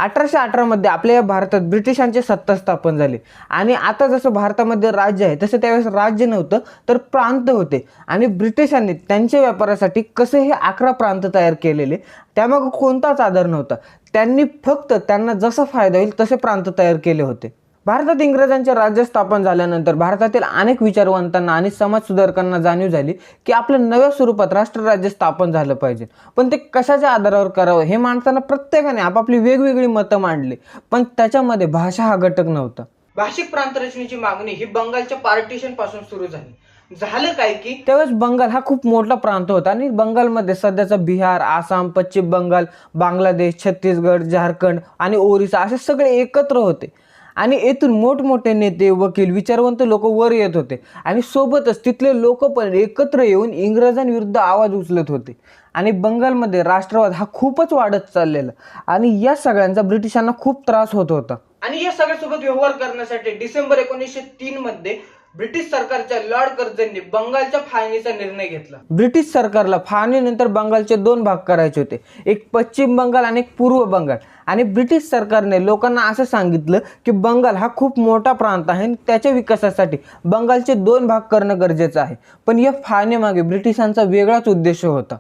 1818 मध्ये आपल्या या भारतात ब्रिटिशांची सत्ता स्थापन झाली आणि आता जसं भारतामध्ये राज्य आहे तसं त्यावेळेस राज्य नव्हतं तर प्रांत होते आणि ब्रिटिशांनी त्यांच्या व्यापारासाठी कसे हे 11 प्रांत तयार केलेले, त्यामागे कोणताच आधार नव्हता. त्यांनी फक्त त्यांना जसा फायदा होईल तसे प्रांत तयार केले होते. भारतात इंग्रजांचे राज्य स्थापन झाल्यानंतर भारतातील अनेक विचारवंतांना आणि समाज सुधारकांना जाणीव झाली की आपल्या नव्या स्वरूपात राष्ट्रराज्य स्थापन झालं पाहिजे. पण ते कशाच्या आधारावर करावं हे माणसांना प्रत्येकाने आपापली वेगवेगळी मतं मांडली, पण त्याच्यामध्ये भाषा हा घटक नव्हता. भाषिक प्रांत रचनेची मागणी ही बंगालच्या पार्टिशन पासून सुरू झाली. झालं काय की त्यावेळेस बंगाल हा खूप मोठा प्रांत होता आणि बंगालमध्ये सध्याचा बिहार, आसाम, पश्चिम बंगाल, बांगलादेश, छत्तीसगड, झारखंड आणि ओरिसा असे सगळे एकत्र होते आणि येथून मोठमोठे नेते, वकील, विचारवंत लोक वर येत होते आणि सोबतच तिथले लोक पण एकत्र येऊन इंग्रजांविरुद्ध आवाज उचलत होते आणि बंगालमध्ये राष्ट्रवाद हा खूपच वाढत चाललेला आणि या सगळ्यांचा ब्रिटिशांना खूप त्रास होत होता. आणि या सगळ्यासोबत व्यवहार करण्यासाठी डिसेंबर 1903 मध्ये ब्रिटिश सरकारच्या लॉर्ड कर्झनने बंगालच्या फाळणीचा निर्णय घेतला. ब्रिटिश सरकारला फाळणीनंतर बंगालचे 2 भाग करायचे होते, एक पश्चिम बंगाल आणि एक पूर्व बंगाल. आणि ब्रिटिश सरकारने लोकांना असं सांगितलं की बंगाल हा खूप मोठा प्रांत आहे आणि त्याच्या विकासासाठी बंगालचे 2 भाग करणं गरजेचं आहे. पण या फाळणीमागे ब्रिटिशांचा वेगळाच उद्देश होता.